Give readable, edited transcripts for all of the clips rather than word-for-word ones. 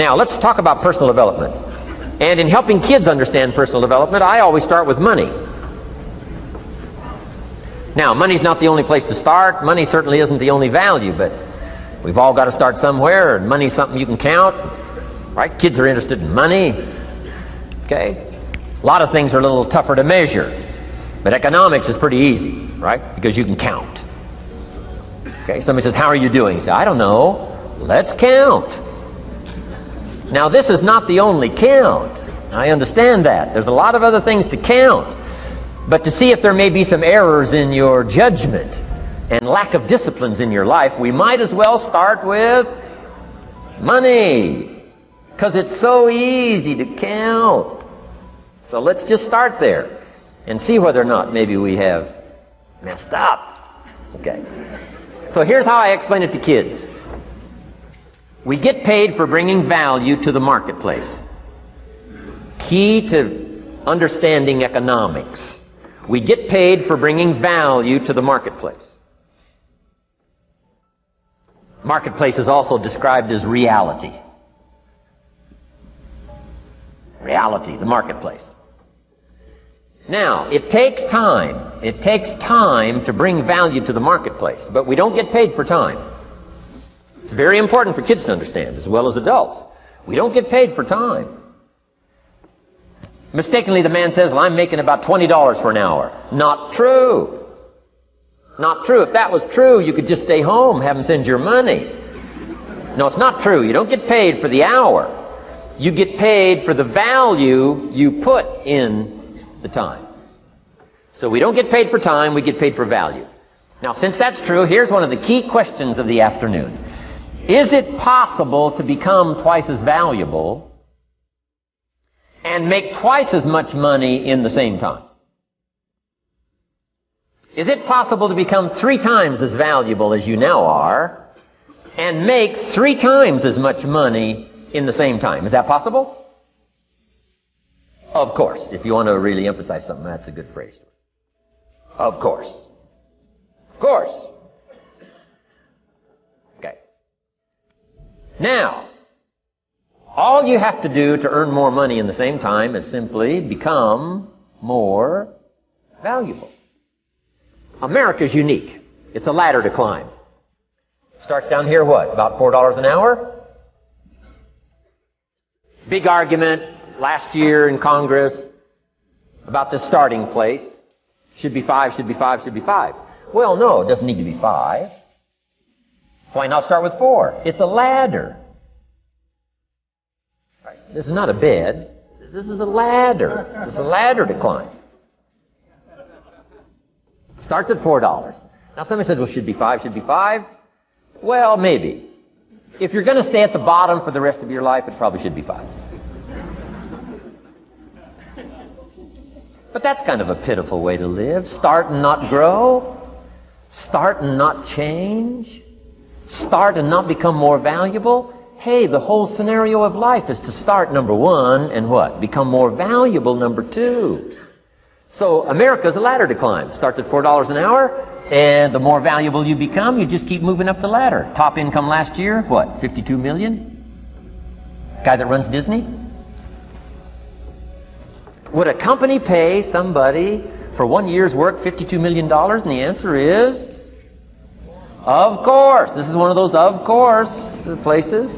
Now, let's talk about personal development. And in helping kids understand personal development, I always start with money. Now, money's not the only place to start. Money certainly isn't the only value, but we've all got to start somewhere, and money's something you can count, right? Kids are interested in money, okay? A lot of things are a little tougher to measure, but economics is pretty easy, right? Because you can count. Okay, somebody says, how are you doing? You say, I don't know. Let's count. Now, this is not the only count. I understand that. There's a lot of other things to count. But to see if there may be some errors in your judgment and lack of disciplines in your life, we might as well start with money, because it's so easy to count. So let's just start there and see whether or not maybe we have messed up. Okay. So here's how I explain it to kids. We get paid for bringing value to the marketplace. Key to understanding economics. We get paid for bringing value to the marketplace. Marketplace is also described as reality. Reality, the marketplace. Now, it takes time. It takes time to bring value to the marketplace, but we don't get paid for time. It's very important for kids to understand, as well as adults. We don't get paid for time. Mistakenly, the man says, well, I'm making about $20 for an hour. Not true. Not true. If that was true, you could just stay home, have them send your money. No, it's not true. You don't get paid for the hour. You get paid for the value you put in the time. So we don't get paid for time, we get paid for value. Now, since that's true, here's one of the key questions of the afternoon. Is it possible to become twice as valuable and make twice as much money in the same time? Is it possible to become 3 times as valuable as you now are and make 3 times as much money in the same time? Is that possible? Of course. If you want to really emphasize something, that's a good phrase. Of course. Of course. Okay. Now, all you have to do to earn more money in the same time is simply become more valuable. America's unique. It's a ladder to climb. Starts down here, what? About $4 an hour? Big argument last year in Congress about the starting place. Should be 5, should be 5, should be 5. Well, no, it doesn't need to be 5. Why not start with 4? It's a ladder. Right. This is not a bed. This is a ladder. This is a ladder to climb. Starts at $4. Now somebody said, well, should be 5, should be 5. Well, maybe. If you're going to stay at the bottom for the rest of your life, it probably should be 5. But that's kind of a pitiful way to live. Start and not grow. Start and not change. Start and not become more valuable. Hey, the whole scenario of life is to start, number 1, and what? Become more valuable, number 2. So America's a ladder to climb. Starts at $4 an hour, and the more valuable you become, you just keep moving up the ladder. Top income last year, what? 52 million? Guy that runs Disney? Would a company pay somebody for 1 year's work $52 million? And the answer is, of course. This is one of those of course places.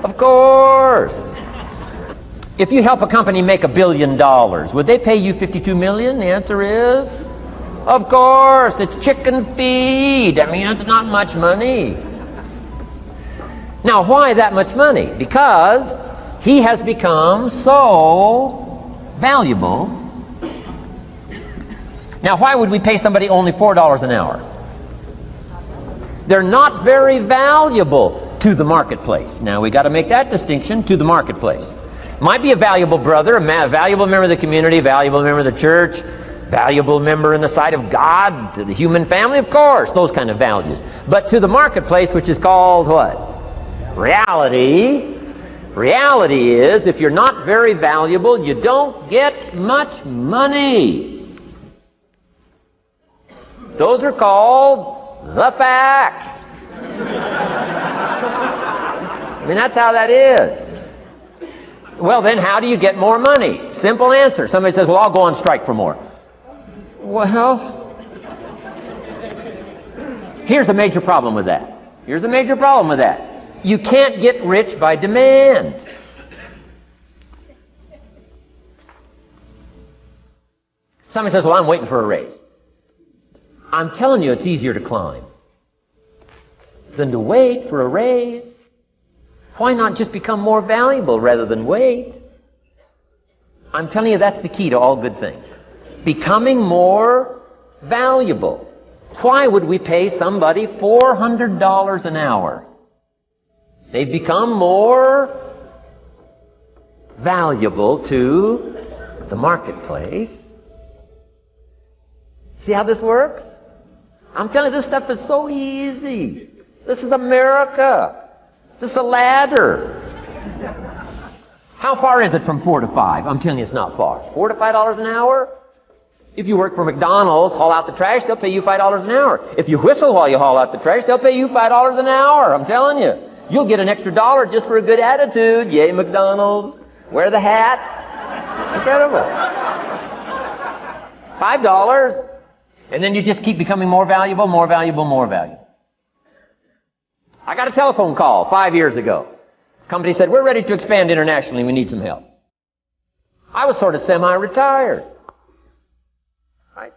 Of course. If you help a company make $1 billion, would they pay you $52 million? The answer is, of course. It's chicken feed. I mean, it's not much money. Now, why that much money? Because he has become so valuable. Now, why would we pay somebody only $4 an hour? They're not very valuable to the marketplace. Now, we got to make that distinction, to the marketplace. Might be a valuable brother, a valuable member of the community, valuable member of the church, valuable member in the sight of God, to the human family, of course, those kind of values. But to the marketplace, which is called what? Reality. Reality is, if you're not very valuable, you don't get much money. Those are called the facts. I mean, that's how that is. Well, then how do you get more money? Simple answer. Somebody says, well, I'll go on strike for more. Well, here's a major problem with that. Here's a major problem with that. You can't get rich by demand. Somebody says, well, I'm waiting for a raise. I'm telling you, it's easier to climb than to wait for a raise. Why not just become more valuable rather than wait? I'm telling you, that's the key to all good things. Becoming more valuable. Why would we pay somebody $400 an hour? They've become more valuable to the marketplace. See how this works? I'm telling you, this stuff is so easy. This is America. This is a ladder. How far is it from 4 to 5? I'm telling you, it's not far. $4 to $5 an hour? If you work for McDonald's, haul out the trash, they'll pay you $5 an hour. If you whistle while you haul out the trash, they'll pay you $5 an hour. I'm telling you. You'll get an extra $1 just for a good attitude. Yay, McDonald's. Wear the hat. Incredible. $5. And then you just keep becoming more valuable, more valuable, more valuable. I got a telephone call 5 years ago. The company said, we're ready to expand internationally. We need some help. I was sort of semi-retired. Right?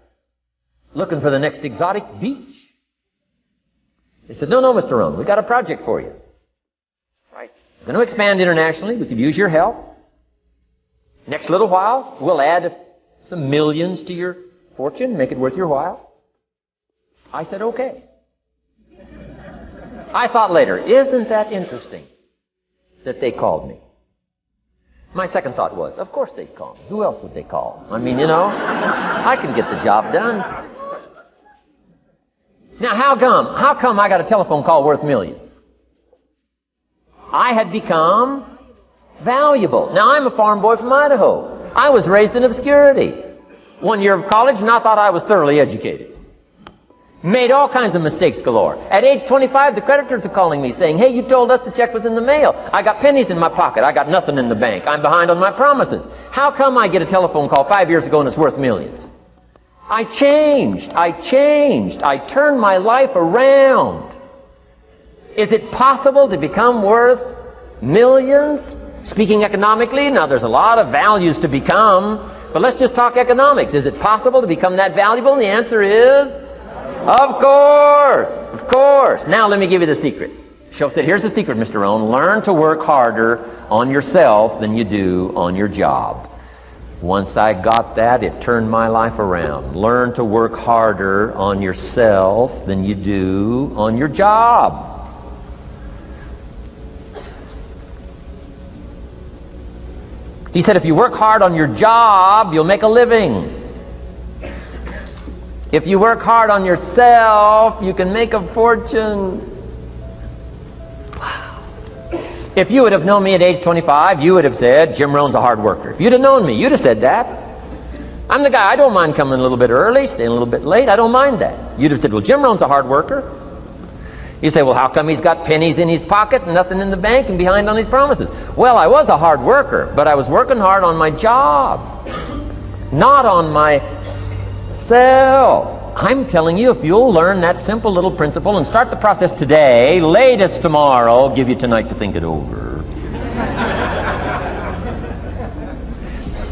Looking for the next exotic beach. They said, no, Mr. Rhon, we got a project for you. Right? We're going to expand internationally. We could use your help. Next little while, we'll add some millions to your fortune, make it worth your while. I said, okay. I thought later, isn't that interesting that they called me? My second thought was, of course they'd call me. Who else would they call? I mean, I can get the job done. Now, how come I got a telephone call worth millions? I had become valuable. Now, I'm a farm boy from Idaho. I was raised in obscurity. 1 year of college, and I thought I was thoroughly educated. Made all kinds of mistakes galore. At age 25, the creditors are calling me saying, hey, you told us the check was in the mail. I got pennies in my pocket. I got nothing in the bank. I'm behind on my promises. How come I get a telephone call 5 years ago and it's worth millions? I changed. I turned my life around. Is it possible to become worth millions? Speaking economically, now there's a lot of values to become, but let's just talk economics. Is it possible to become that valuable? And the answer is, of course. Now let me give you the secret. Shoaff said, here's the secret, Mr. Rhon. Learn to work harder on yourself than you do on your job. Once I got that, it turned my life around. Learn to work harder on yourself than you do on your job. He said, if you work hard on your job, you'll make a living. If you work hard on yourself, you can make a fortune. Wow. If you would have known me at age 25, you would have said, Jim Rhone's a hard worker. If you'd have known me, you'd have said that. I'm the guy, I don't mind coming a little bit early, staying a little bit late, I don't mind that. You'd have said, well, Jim Rhone's a hard worker. You say, well, how come he's got pennies in his pocket and nothing in the bank and behind on his promises? Well, I was a hard worker, but I was working hard on my job, not on myself. I'm telling you, if you'll learn that simple little principle and start the process today, latest tomorrow, I'll give you tonight to think it over.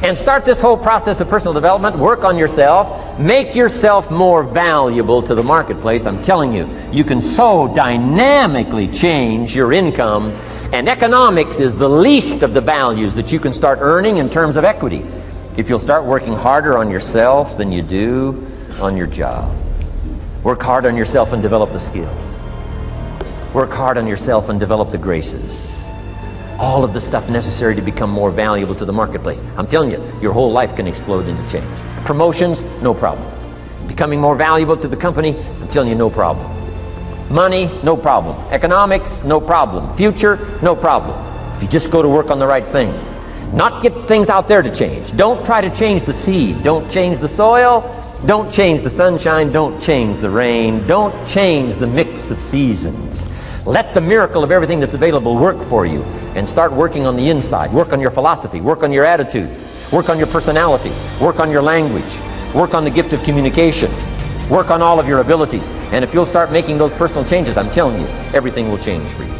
And start this whole process of personal development, work on yourself, make yourself more valuable to the marketplace. I'm telling you, you can so dynamically change your income, and economics is the least of the values that you can start earning in terms of equity if you'll start working harder on yourself than you do on your job. Work hard on yourself and develop the skills. Work hard on yourself and develop the graces. All of the stuff necessary to become more valuable to the marketplace. I'm telling you, your whole life can explode into change. Promotions, no problem. Becoming more valuable to the company, I'm telling you, no problem. Money, no problem. Economics, no problem. Future, no problem. If you just go to work on the right thing. Not get things out there to change. Don't try to change the seed. Don't change the soil. Don't change the sunshine. Don't change the rain. Don't change the mix of seasons. Let the miracle of everything that's available work for you. and start working on the inside. Work on your philosophy, work on your attitude, work on your personality, work on your language, work on the gift of communication, work on all of your abilities. And if you'll start making those personal changes, I'm telling you, everything will change for you.